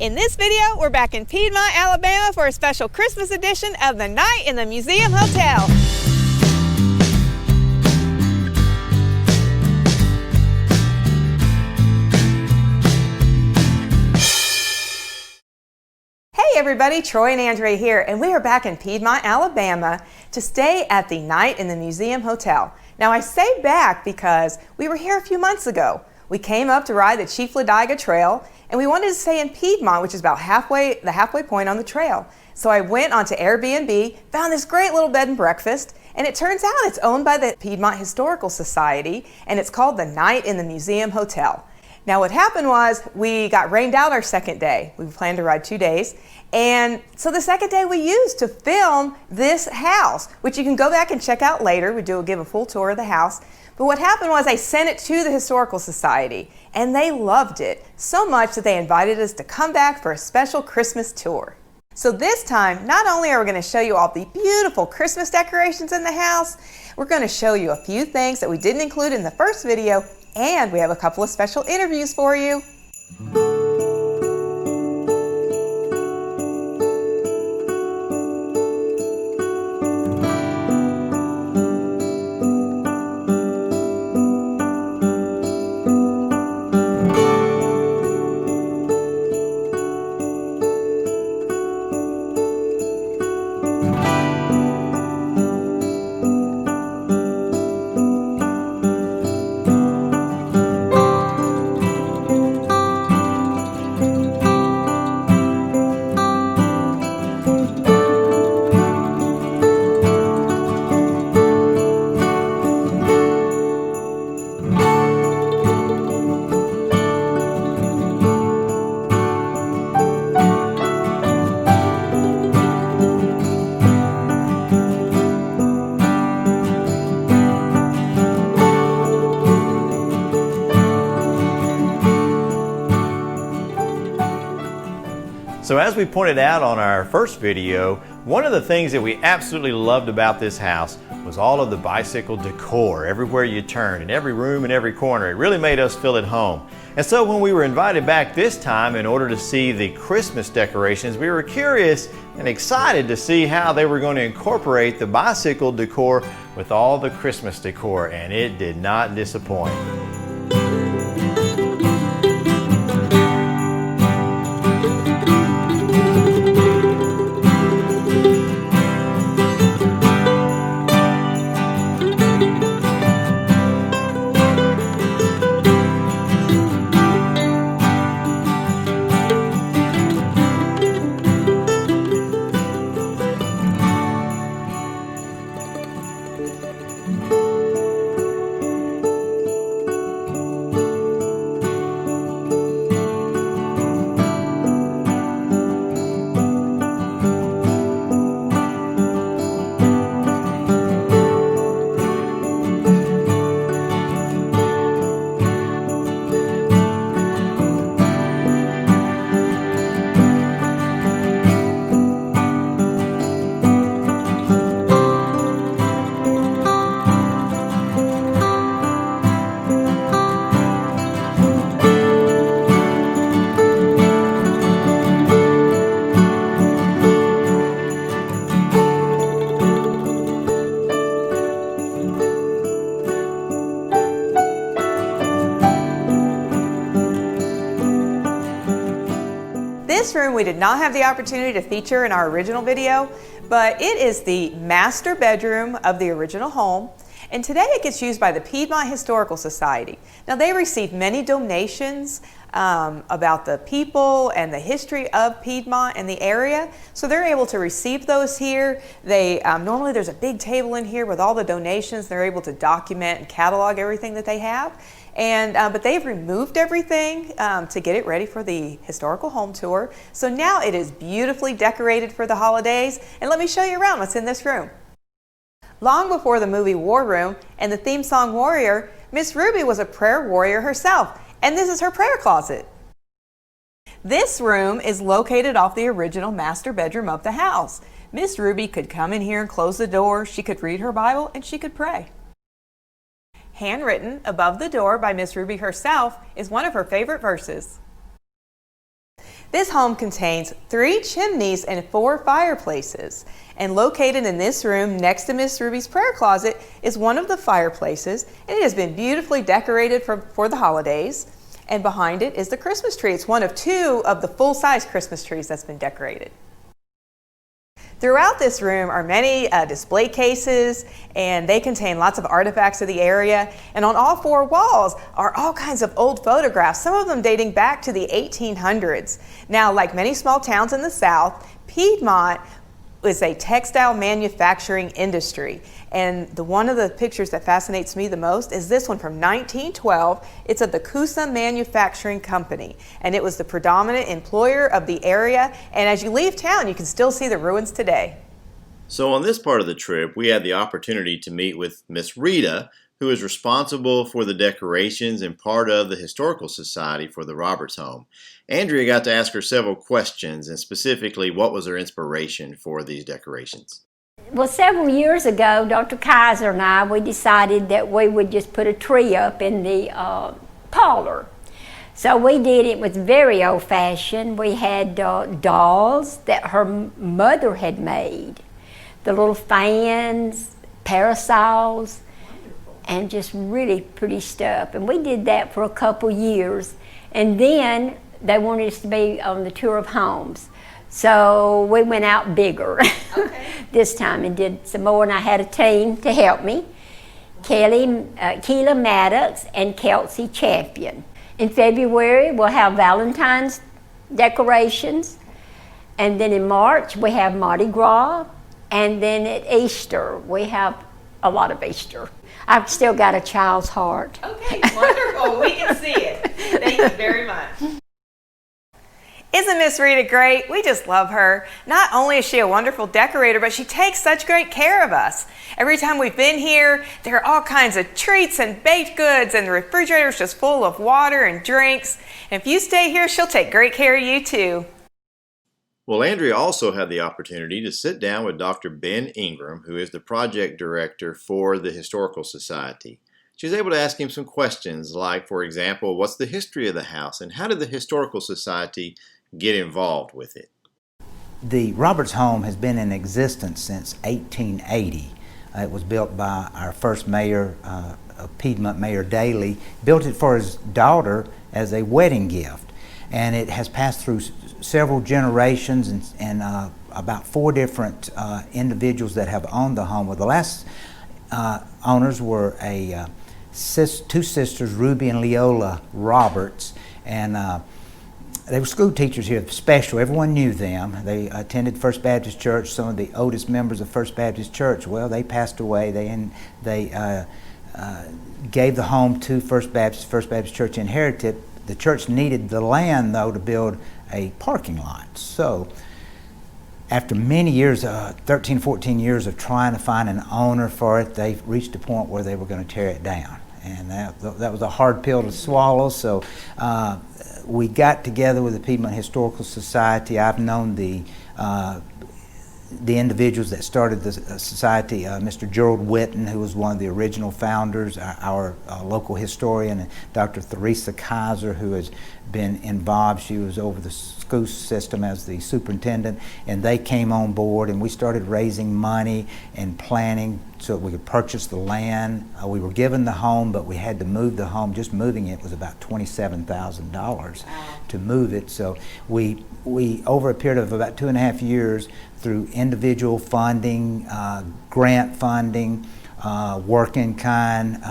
In this video, we're back in Piedmont, Alabama for a special Christmas edition of the Night in the Museum Hotel. Hey everybody, Troy and Andrea here, and we are back in Piedmont, Alabama to stay at the Night in the Museum Hotel. Now I say back because we were here a few months ago. We came up to ride the Chief Ladiga Trail, and we wanted to stay in Piedmont, which is about the halfway point on the trail. So I went onto Airbnb, found this great little bed and breakfast, and it turns out it's owned by the Piedmont Historical Society, and it's called the Night in the Museum Hotel. Now what happened was we got rained out our second day. We planned to ride 2 days. And so the second day we used to film this house, which you can go back and check out later. We give a full tour of the house. But what happened was I sent it to the Historical Society and they loved it so much that they invited us to come back for a special Christmas tour. So this time, not only are we going to show you all the beautiful Christmas decorations in the house, we're going to show you a few things that we didn't include in the first video, and we have a couple of special interviews for you. So as we pointed out on our first video, one of the things that we absolutely loved about this house was all of the bicycle decor everywhere you turn, in every room and every corner. It really made us feel at home. And so when we were invited back this time in order to see the Christmas decorations, we were curious and excited to see how they were going to incorporate the bicycle decor with all the Christmas decor, and it did not disappoint. This room we did not have the opportunity to feature in our original video, but it is the master bedroom of the original home, and today it gets used by the Piedmont Historical Society. Now they received many donations about the people and the history of Piedmont and the area, so they're able to receive those here. They normally there's a big table in here with all the donations. They're able to document and catalog everything that they have. And but they've removed everything to get it ready for the historical home tour. So now it is beautifully decorated for the holidays. And let me show you around what's in this room. Long before the movie War Room and the theme song Warrior, Miss Ruby was a prayer warrior herself. And this is her prayer closet. This room is located off the original master bedroom of the house. Miss Ruby could come in here and close the door. She could read her Bible and she could pray. Handwritten above the door by Miss Ruby herself is one of her favorite verses. This home contains 3 chimneys and 4 fireplaces. And located in this room next to Miss Ruby's prayer closet is one of the fireplaces, and it has been beautifully decorated for the holidays. And behind it is the Christmas tree. It's one of 2 of the full-size Christmas trees that's been decorated. Throughout this room are many display cases, and they contain lots of artifacts of the area. And on all 4 walls are all kinds of old photographs, some of them dating back to the 1800s. Now, like many small towns in the South, Piedmont is a textile manufacturing industry. And one of the pictures that fascinates me the most is this one from 1912. It's of the Coosa Manufacturing Company, and it was the predominant employer of the area. And as you leave town, you can still see the ruins today. So on this part of the trip, we had the opportunity to meet with Miss Rita, who is responsible for the decorations and part of the Historical Society for the Roberts home. Andrea got to ask her several questions, and specifically, what was her inspiration for these decorations? Well, several years ago, Dr. Kaiser and I, we decided that we would just put a tree up in the parlor. So we did. It was very old-fashioned. We had dolls that her mother had made, the little fans, parasols, and just really pretty stuff. And we did that for a couple years. And then they wanted us to be on the tour of homes. So we went out bigger this time and did some more. And I had a team to help me, Keela Maddox and Kelsey Champion. In February, we'll have Valentine's decorations. And then in March, we have Mardi Gras. And then at Easter, we have a lot of Easter. I've still got a child's heart. Okay, wonderful. We can see it. Thank you very much. Isn't Miss Rita great? We just love her. Not only is she a wonderful decorator, but she takes such great care of us. Every time we've been here, there are all kinds of treats and baked goods, and the refrigerator's just full of water and drinks. And if you stay here, she'll take great care of you too. Well, Andrea also had the opportunity to sit down with Dr. Ben Ingram, who is the project director for the Historical Society. She was able to ask him some questions like, for example, what's the history of the house and how did the Historical Society get involved with it? The Roberts home has been in existence since 1880. It was built by our first mayor of Piedmont, Mayor Daley. Built it for his daughter as a wedding gift. And it has passed through several generations and about 4 different individuals that have owned the home. Well, the last owners were 2 sisters, Ruby and Leola Roberts, and they were school teachers here, special. Everyone knew them. They attended First Baptist Church, some of the oldest members of First Baptist Church. Well, they passed away. They gave the home to First Baptist Church inherited. The church needed the land, though, to build a parking lot. So after many years, 13, 14 years of trying to find an owner for it, they reached a point where they were going to tear it down. And that was a hard pill to swallow. So we got together with the Piedmont Historical Society. I've known the individuals that started the society, Mr. Gerald Witten, who was one of the original founders, our local historian, and Dr. Theresa Kaiser, who has been involved. She was over the school system as the superintendent, and they came on board, and we started raising money and planning so that we could purchase the land. We were given the home, but we had to move the home. Just moving it was about $27,000 to move it. So we over a period of about 2.5 years, through individual funding, grant funding, work in kind,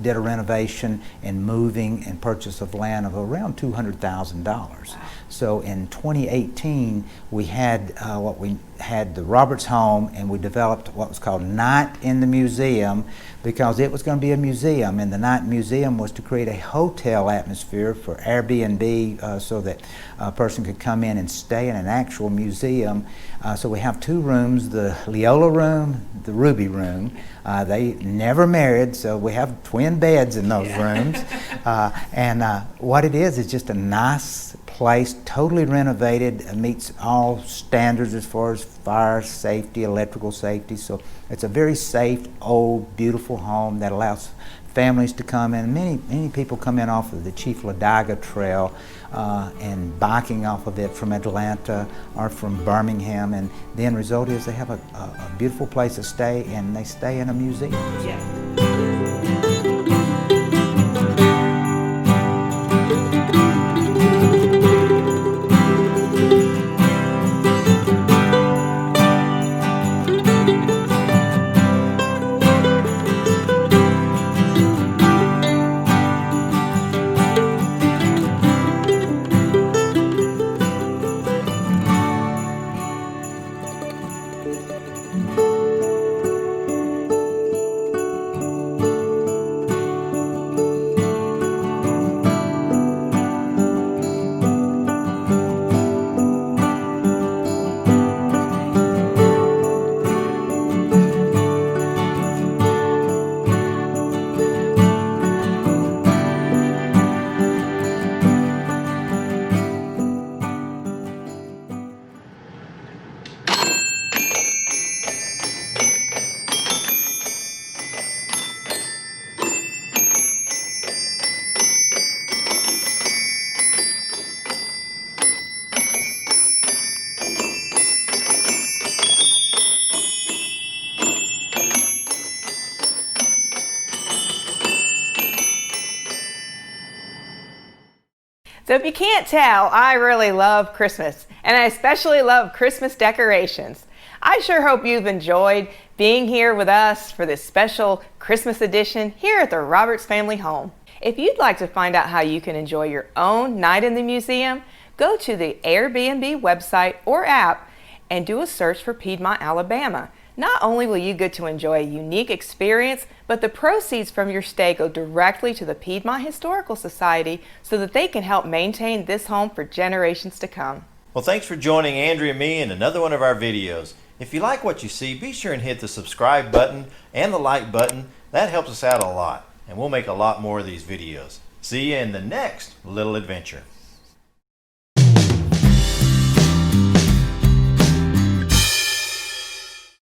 did a renovation and moving and purchase of land of around $200,000. So in 2018, we had the Roberts home, and we developed what was called Night in the Museum, because it was going to be a museum, and the Night Museum was to create a hotel atmosphere for Airbnb, so that a person could come in and stay in an actual museum. So we have 2 rooms, the Leola room, the Ruby room. They never married, so we have twin beds in those rooms. And what it is just a nice place, totally renovated, meets all standards as far as fire safety, electrical safety. So it's a very safe, old, beautiful home that allows families to come in. Many people come in off of the Chief Ladiga Trail and biking off of it from Atlanta or from Birmingham, and the end result is they have a beautiful place to stay, and they stay in a museum. So if you can't tell, I really love Christmas, and I especially love Christmas decorations. I sure hope you've enjoyed being here with us for this special Christmas edition here at the Roberts Family Home. If you'd like to find out how you can enjoy your own night in the museum, go to the Airbnb website or app and do a search for Piedmont, Alabama. Not only will you get to enjoy a unique experience, but the proceeds from your stay go directly to the Piedmont Historical Society so that they can help maintain this home for generations to come. Well, thanks for joining Andrea and me in another one of our videos. If you like what you see, be sure and hit the subscribe button and the like button. That helps us out a lot, and we'll make a lot more of these videos. See you in the next little adventure.